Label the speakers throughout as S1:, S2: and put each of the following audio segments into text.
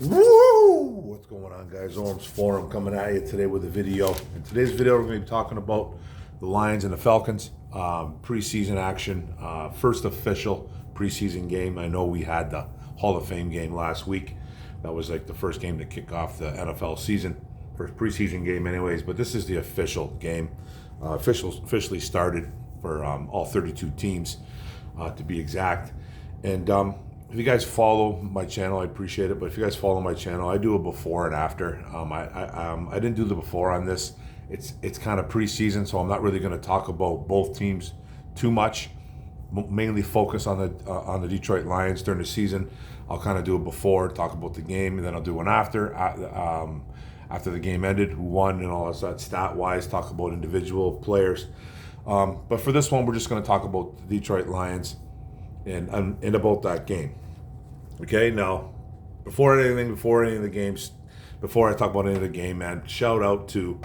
S1: Woo! What's going on, guys? Orms Forum coming at you today with a video. In today's video, we're going to be talking about the Lions and the Falcons preseason action. First official preseason game. I know we had the Hall of Fame game last week. That was like the first game to kick off the NFL season. First preseason game anyways, but this is the official game. Officially started for all 32 teams to be exact. And if you guys follow my channel, I appreciate it. But if you guys follow my channel, I do a before and after. I didn't do the before on this. It's kind of preseason, so I'm not really going to talk about both teams too much. Mainly focus on the Detroit Lions during the season. I'll kind of do a before, talk about the game, and then I'll do an after the game ended, who won, and all that stat-wise. Talk about individual players. But for this one, we're just going to talk about the Detroit Lions and about that game. Okay, now, before any of the games, before I talk about any of the game, man, shout out to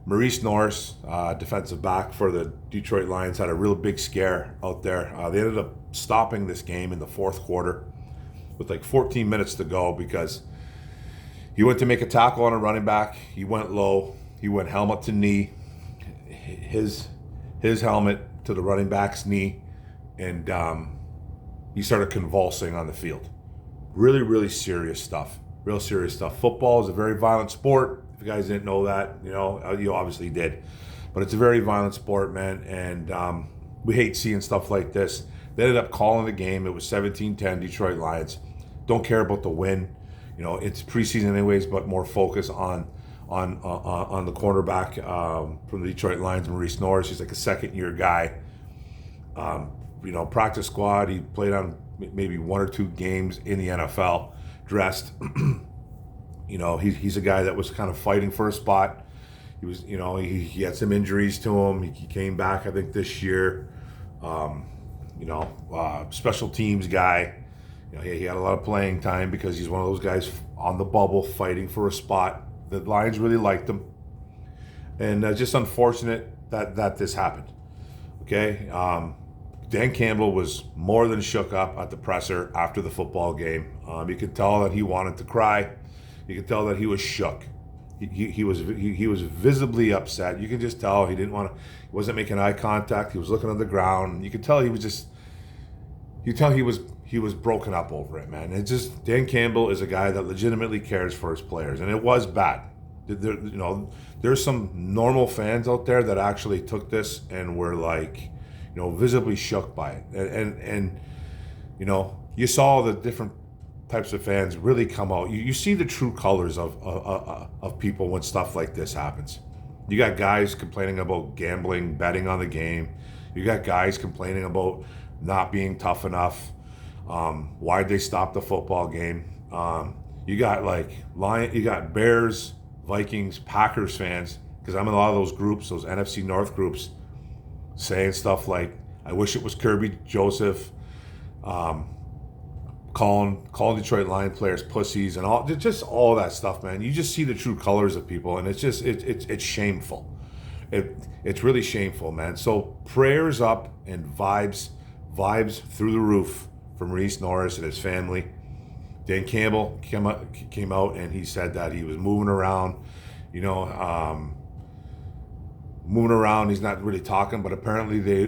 S1: Maurice Norris, defensive back for the Detroit Lions. Had a real big scare out there. They ended up stopping this game in the fourth quarter with like 14 minutes to go because he went to make a tackle on a running back. He went low. He went helmet to knee. His helmet to the running back's knee, and he started convulsing on the field. Really, really serious stuff. Real serious stuff. Football is a very violent sport. If you guys didn't know that, you obviously did. But it's a very violent sport, man, and we hate seeing stuff like this. They ended up calling the game. It was 17-10 Detroit Lions. Don't care about the win. It's preseason anyways, but more focus on the cornerback from the Detroit Lions, Maurice Norris. He's like a second-year guy. Practice squad. He played on maybe one or two games in the NFL. Dressed. He's a guy that was kind of fighting for a spot. He was, he had some injuries to him. He came back, I think, this year. Special teams guy. He had a lot of playing time because he's one of those guys on the bubble fighting for a spot. The Lions really liked him. And just unfortunate that this happened. Okay? Dan Campbell was more than shook up at the presser after the football game. You could tell that he wanted to cry. You could tell that he was shook. He was visibly upset. You can just tell he wasn't making eye contact. He was looking on the ground. You could tell he was broken up over it, man. It's just, Dan Campbell is a guy that legitimately cares for his players, and it was bad. There's some normal fans out there that actually took this and were like, visibly shook by it, and you saw the different types of fans really come out. You see the true colors of people when stuff like this happens. You got guys complaining about gambling, betting on the game. You got guys complaining about not being tough enough. Why'd they stop the football game? You got Bears, Vikings, Packers fans, because I'm in a lot of those groups, those NFC North groups, saying stuff like, I wish it was Kirby Joseph, calling Detroit Lion players pussies and all that stuff, man. You just see the true colors of people, and it's just it's shameful. It's really shameful, man. So prayers up and vibes through the roof for Maurice Norris and his family. Dan Campbell came out and he said that he was moving around, He's not really talking, but apparently they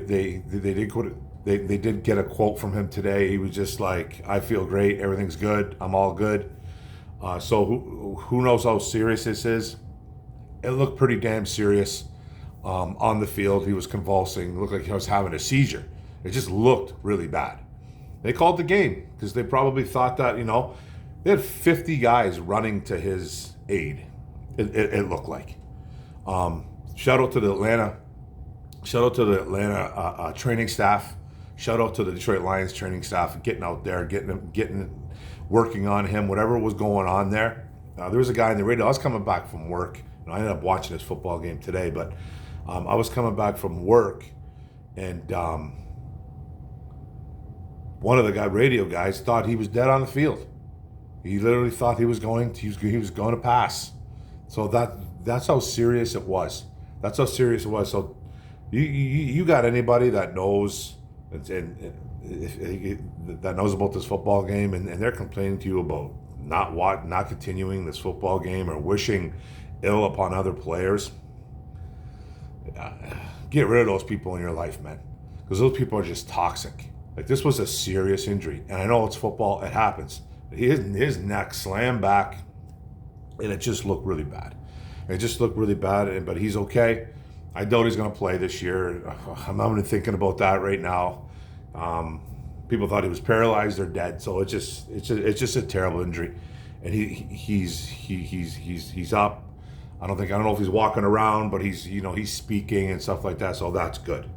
S1: did get a quote from him today. He was just like, I feel great, everything's good, I'm all good. So who knows how serious this is? It looked pretty damn serious. On the field, he was convulsing, looked like he was having a seizure. It just looked really bad. They called the game because they probably thought that, they had 50 guys running to his aid. It looked like. Shout out to the Atlanta training staff. Shout out to the Detroit Lions training staff, getting out there, working on him, whatever was going on there. There was a guy in the radio. I was coming back from work. I ended up watching this football game today, but I was coming back from work, and one of the radio guys thought he was dead on the field. He literally thought he was going to pass. So that's how serious it was. So you got anybody that knows that knows about this football game, and they're complaining to you about not continuing this football game or wishing ill upon other players. Get rid of those people in your life, man, because those people are just toxic. Like, this was a serious injury, and I know it's football; it happens. His neck slammed back, and it just looked really bad. But he's okay. I doubt he's going to play this year. I'm not even thinking about that right now. People thought he was paralyzed or dead, so it's just a terrible injury, and he's up. I don't know if he's walking around, but he's speaking and stuff like that, so that's good.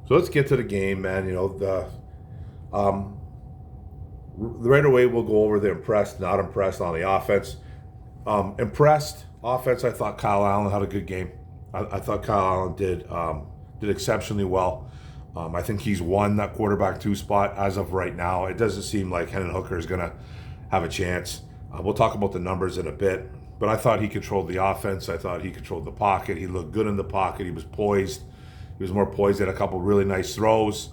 S1: So let's get to the game, man. Right away we'll go over the impressed, not impressed on the offense. Impressed offense, I thought Kyle Allen had a good game. I thought Kyle Allen did exceptionally well. I think he's won that quarterback 2 spot as of right now. It doesn't seem like Hendon Hooker is going to have a chance. We'll talk about the numbers in a bit. But I thought he controlled the offense. I thought he controlled the pocket. He looked good in the pocket. He was poised. He was more poised. He had a couple really nice throws.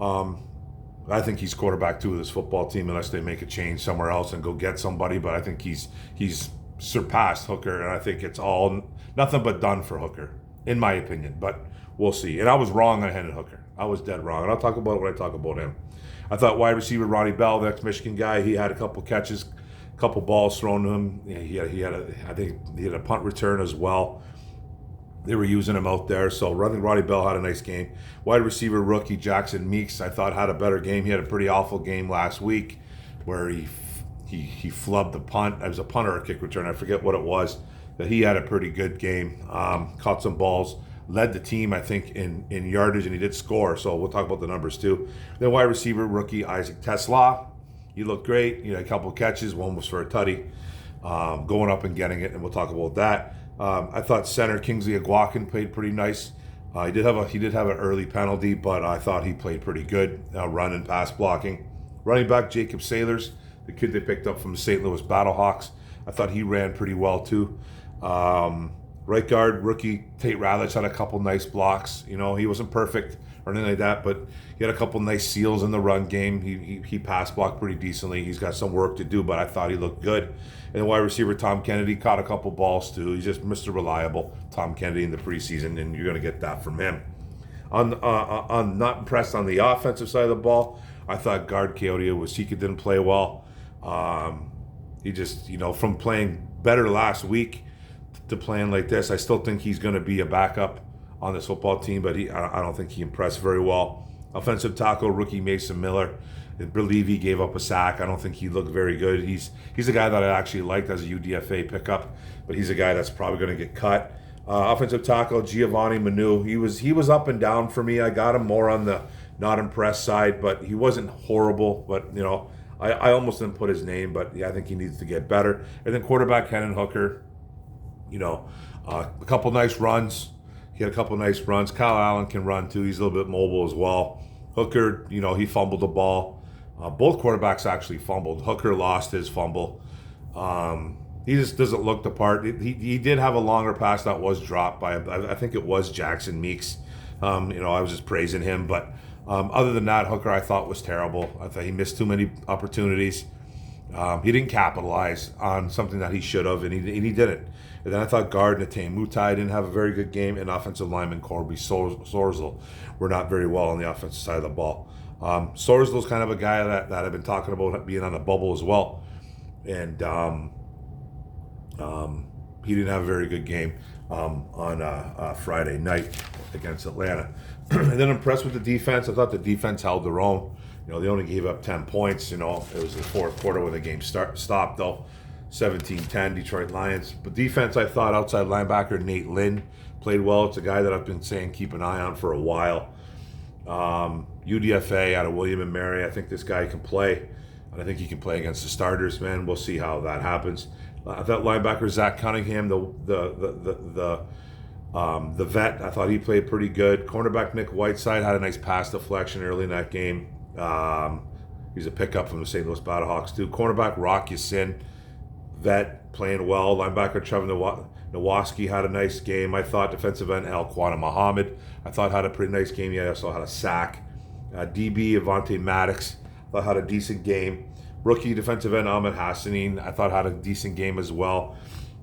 S1: I think he's quarterback 2 of this football team unless they make a change somewhere else and go get somebody. But I think he's surpassed Hooker, and I think it's all nothing but done for Hooker, in my opinion. But we'll see. And I was wrong on Hendon Hooker. I was dead wrong. And I'll talk about it when I talk about him. I thought wide receiver Ronnie Bell, the ex-Michigan guy, he had a couple catches, couple balls thrown to him. I think he had a punt return as well. They were using him out there. So I think Ronnie Bell had a nice game. Wide receiver rookie Jackson Meeks, I thought, had a better game. He had a pretty awful game last week where he flubbed the punt. It was a punt or a kick return. I forget what it was. But he had a pretty good game. Caught some balls. Led the team, I think, in yardage, and he did score. So we'll talk about the numbers too. Then wide receiver rookie Isaac Tesla. He looked great. He had a couple catches. One was for a tutty, going up and getting it, and we'll talk about that. I thought center Kingsley Aguakin played pretty nice. He did have an early penalty, but I thought he played pretty good, run and pass blocking. Running back Jacob Sailors, the kid they picked up from the St. Louis Battlehawks, I thought he ran pretty well too. Right guard rookie Tate Radlich had a couple nice blocks. He wasn't perfect or anything like that, but he had a couple nice seals in the run game. He pass blocked pretty decently. He's got some work to do, but I thought he looked good. And the wide receiver Tom Kennedy caught a couple balls too. He's just Mr. Reliable, Tom Kennedy in the preseason, and you're going to get that from him. On not impressed on the offensive side of the ball, I thought guard Keodia Wasika didn't play well. He just, from playing better last week to playing like this, I still think he's going to be a backup on this football team, but I don't think he impressed very well. Offensive tackle rookie Mason Miller, I believe he gave up a sack. I don't think he looked very good. He's a guy that I actually liked as a UDFA pickup, but he's a guy that's probably going to get cut. Offensive tackle Giovanni Manu, he was up and down for me. I got him more on the not impressed side, but he wasn't horrible. But I almost didn't put his name, but yeah, I think he needs to get better. And then quarterback Hendon Hooker, a couple nice runs. He had a couple nice runs. Kyle Allen can run too. He's a little bit mobile as well. Hooker, he fumbled the ball. Both quarterbacks actually fumbled. Hooker lost his fumble. He just doesn't look the part. He did have a longer pass that was dropped by, I think it was Jackson Meeks. I was just praising him. But other than that, Hooker I thought was terrible. I thought he missed too many opportunities. He didn't capitalize on something that he should have, and he didn't. And then I thought guard Natane Mutai didn't have a very good game, and offensive lineman Corby Sorzel were not very well on the offensive side of the ball. Sorzel's kind of a guy that I've been talking about being on the bubble as well, and he didn't have a very good game on Friday night against Atlanta. And then impressed with the defense. I thought the defense held their own. They only gave up 10 points. It was the fourth quarter when the game stopped, though. 17-10, Detroit Lions. But defense, I thought outside linebacker Nate Lynn played well. It's a guy that I've been saying keep an eye on for a while. UDFA out of William and Mary. I think this guy can play. And I think he can play against the starters, man. We'll see how that happens. I thought linebacker Zach Cunningham, the vet, I thought he played pretty good. Cornerback Nick Whiteside had a nice pass deflection early in that game. He's a pickup from the St. Louis Battlehawks too. Cornerback Rock Yassin, vet, playing well. Linebacker Trevor Nowoski had a nice game. I thought defensive end Al-Quana Muhammad, I thought had a pretty nice game. He also had a sack. DB Avante Maddox, I thought had a decent game. Rookie defensive end Ahmed Hassanin, I thought had a decent game as well.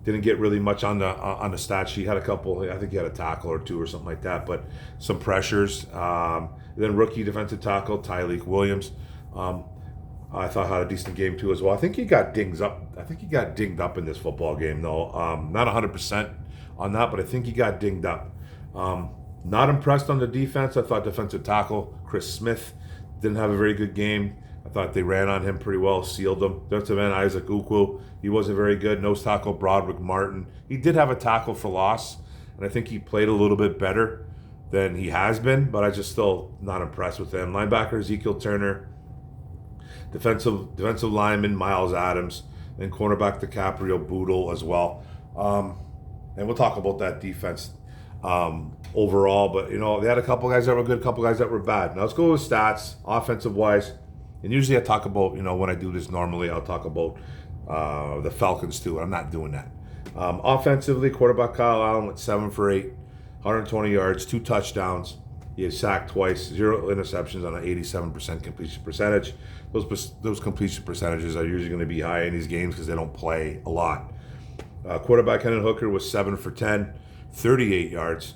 S1: Didn't get really much on the stat sheet. Had a couple, I think he had a tackle or two or something like that, but some pressures. Then rookie defensive tackle Tyleek Williams, I thought had a decent game too as well. I think he got dinged up in this football game though. Not 100% on that, but I think he got dinged up. Not impressed on the defense. I thought defensive tackle Chris Smith didn't have a very good game. I thought they ran on him pretty well, sealed him. Defensive end Isaac Ukwu, he wasn't very good. Nose tackle Broderick Martin. He did have a tackle for loss, and I think he played a little bit better than he has been, but I just still not impressed with him. Linebacker Ezekiel Turner, defensive lineman Miles Adams, and cornerback DiCaprio Boodle as well. And we'll talk about that defense overall, but they had a couple guys that were good, a couple guys that were bad. Now let's go with stats, offensive wise. And usually I talk about, when I do this normally, I'll talk about the Falcons too. I'm not doing that. Offensively, quarterback Kyle Allen went 7 for 8, 120 yards, 2 touchdowns. He was sacked twice, 0 interceptions on an 87% completion percentage. Those completion percentages are usually going to be high in these games because they don't play a lot. Quarterback Hendon Hooker was 7 for 10, 38 yards,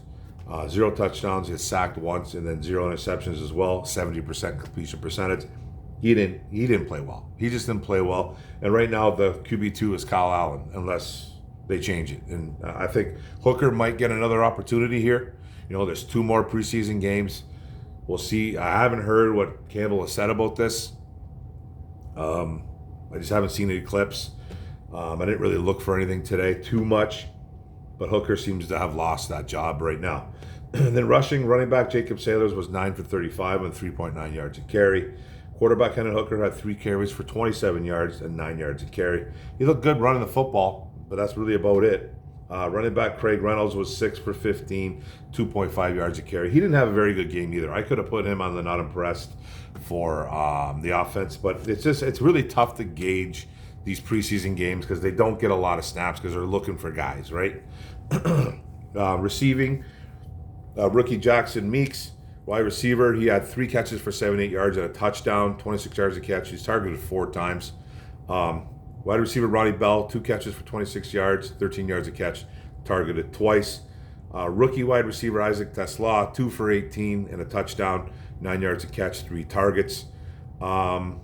S1: 0 touchdowns. He was sacked once, and then 0 interceptions as well, 70% completion percentage. He didn't play well. He just didn't play well. And right now the QB2 is Kyle Allen, unless they change it. And I think Hooker might get another opportunity here. There's 2 more preseason games. We'll see. I haven't heard what Campbell has said about this. I just haven't seen any clips. I didn't really look for anything today too much, but Hooker seems to have lost that job right now. And then running back Jacob Sailors was 9 for 35 and 3.9 yards a carry. Quarterback Hendon Hooker had 3 carries for 27 yards and 9 yards a carry. He looked good running the football, but that's really about it. Running back Craig Reynolds was 6 for 15, 2.5 yards a carry. He didn't have a very good game either. I could have put him on the not impressed for the offense, but it's really tough to gauge these preseason games because they don't get a lot of snaps because they're looking for guys, right? Receiving, rookie Jackson Meeks, wide receiver, he had 3 catches for 78 yards and a touchdown, 26 yards a catch. He's targeted 4 times. Wide receiver Ronnie Bell, 2 catches for 26 yards, 13 yards a catch, targeted twice. Rookie wide receiver Isaac Tesla, 2 for 18 and a touchdown, 9 yards a catch, 3 targets. And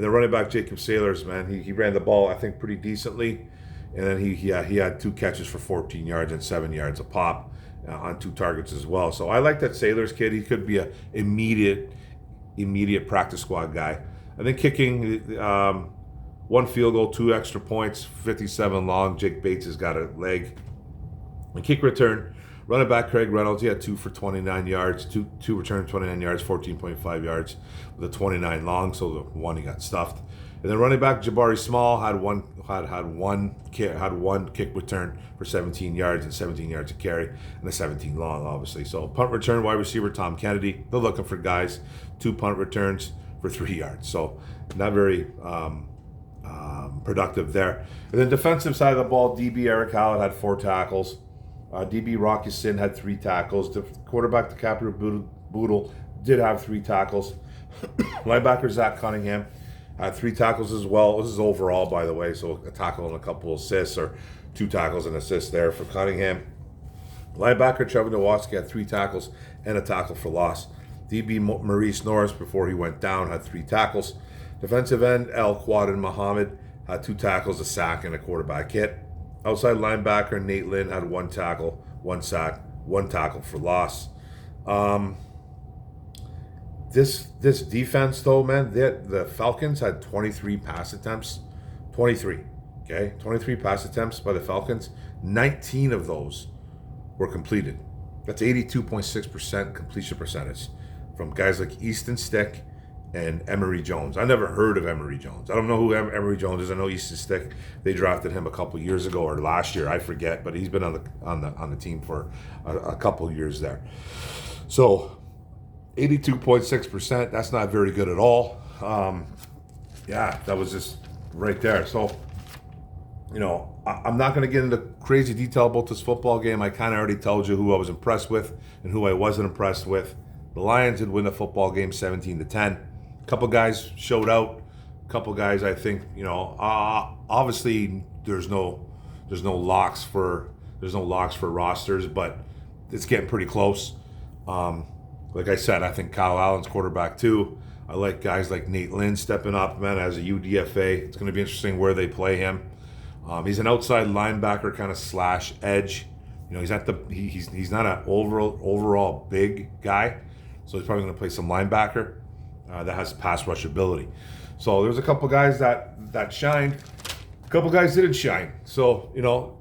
S1: the running back Jacob Sailors, man, he ran the ball I think pretty decently, and then he had 2 catches for 14 yards and 7 yards a pop on 2 targets as well. So I like that Sailors kid. He could be a immediate practice squad guy. I think kicking 1 field goal, 2 extra points, 57 long. Jake Bates has got a leg. And kick return, running back Craig Reynolds, he had 2 for 29 yards, two return 29 yards, 14.5 yards with a 29 long, so the one he got stuffed. And then running back Jabari Small had one kick return for 17 yards and 17 yards a carry and a 17 long, obviously. So punt return wide receiver Tom Kennedy, they're looking for guys, 2 punt returns for 3 yards. So not very productive there. And then defensive side of the ball, DB Eric Hallett had 4 tackles. DB Rocky Sin had 3 tackles. The quarterback DiCaprio Boodle did have 3 tackles. Linebacker Zach Cunningham had 3 tackles as well. This is overall, by the way, so a tackle and a couple assists, or 2 tackles and assists there for Cunningham. Linebacker Trevor Nowatzki had 3 tackles and a tackle for loss. DB Maurice Norris, before he went down, had 3 tackles. Defensive end El Quadin Muhammad had 2 tackles, a sack, and a quarterback hit. Outside linebacker Nate Lynn had 1 tackle, 1 sack, 1 tackle for loss. This defense, though, man, the Falcons had 23 pass attempts. 23, okay? 23 pass attempts by the Falcons. 19 of those were completed. That's 82.6% completion percentage from guys like Easton Stick and Emory Jones. I never heard of Emory Jones. I don't know who Emory Jones is. I know Easton Stick. They drafted him a couple years ago or last year. I forget, but he's been on the team for a couple years there. So 82.6%. That's not very good at all. Yeah, that was just right there. So, I'm not going to get into crazy detail about this football game. I kind of already told you who I was impressed with and who I wasn't impressed with. The Lions did win the football game 17-10. A couple guys showed out. couple guys I think, obviously there's no locks for rosters, but it's getting pretty close. Like I said, I think Kyle Allen's quarterback too. I like guys like Nate Lynn stepping up, man, as a UDFA. It's going to be interesting where they play him. He's an outside linebacker, kind of slash edge. He's not an overall big guy, so he's probably going to play some linebacker that has pass rush ability. So there's a couple guys that shined, a couple guys didn't shine. So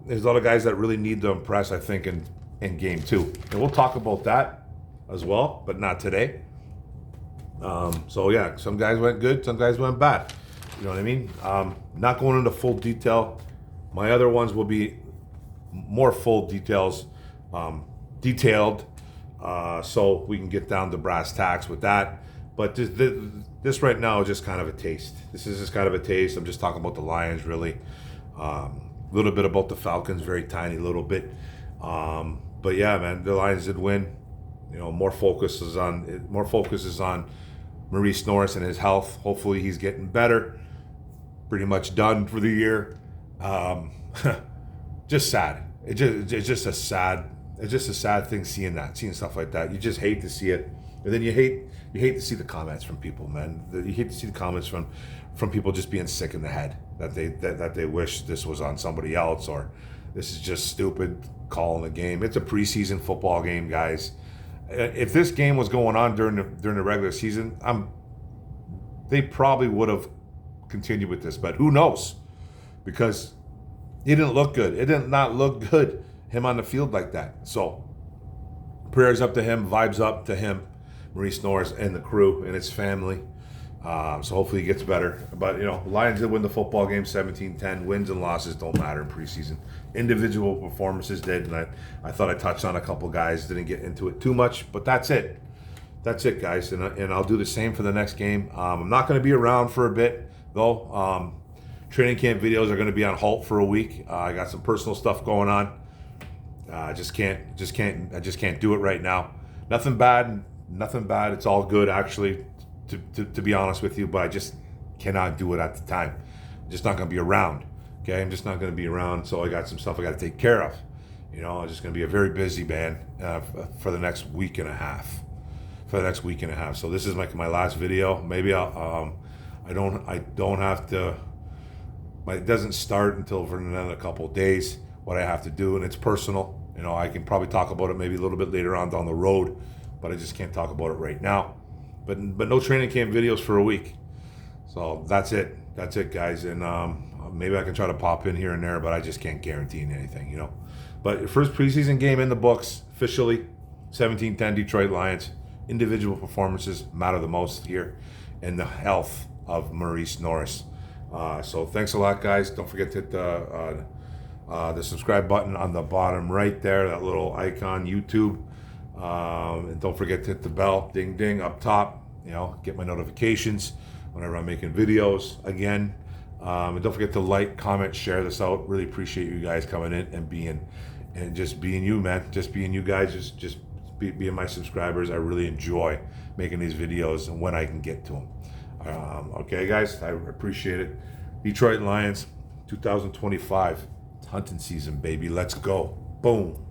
S1: there's a lot of guys that really need to impress, I think, in game 2, and we'll talk about that as well, but not today. So yeah, some guys went good, some guys went bad. You know what I mean? Not going into full detail. My other ones will be more full detailed, so we can get down to brass tacks with that. But this right now is just kind of a taste. This is just kind of a taste. I'm just talking about the Lions, really. A little bit about the Falcons, very tiny little bit. But yeah, man, the Lions did win. More focus is on Maurice Norris and his health. Hopefully he's getting better. Pretty much done for the year. Just sad. It's just a sad thing seeing stuff like that. You just hate to see it, and then you hate to see the comments from people, man. You hate to see the comments from people just being sick in the head that they wish this was on somebody else, or this is just stupid calling the game. It's a preseason football game, guys. If this game was going on during the regular season, they probably would have continued with this, but who knows? Because he didn't look good. It did not look good, him on the field like that. So prayers up to him, vibes up to him, Maurice Norris and the crew and his family. So hopefully he gets better. But, Lions did win the football game 17-10. Wins and losses don't matter in preseason. Individual performances did, and I thought I touched on a couple guys. Didn't get into it too much, but that's it. That's it, guys. And I'll do the same for the next game. I'm not going to be around for a bit, though. Training camp videos are going to be on halt for a week. I got some personal stuff going on. I just can't do it right now. Nothing bad. It's all good, actually, to be honest with you, but I just cannot do it at the time. I'm just not going to be around. Okay, I'm just not going to be around, so I got some stuff I got to take care of. I'm just going to be a very busy man for the next week and a half. So this is my last video. Maybe I don't have to. It doesn't start until for another couple of days. What I have to do, and it's personal. I can probably talk about it maybe a little bit later on down the road, but I just can't talk about it right now. But no training camp videos for a week. So that's it, guys. And maybe I can try to pop in here and there, but I just can't guarantee anything, But first preseason game in the books, officially, 17-10 Detroit Lions. Individual performances matter the most here, and the health of Maurice Norris. So thanks a lot, guys. Don't forget to hit the subscribe button on the bottom right there, that little icon, YouTube. And don't forget to hit the bell, ding ding, up top. Get my notifications whenever I'm making videos again. And don't forget to like, comment, share this out. Really appreciate you guys coming in and being you, man. Just being you guys, just being my subscribers. I really enjoy making these videos and when I can get to them. Okay, guys, I appreciate it. Detroit Lions, 2025. It's hunting season, baby. Let's go. Boom.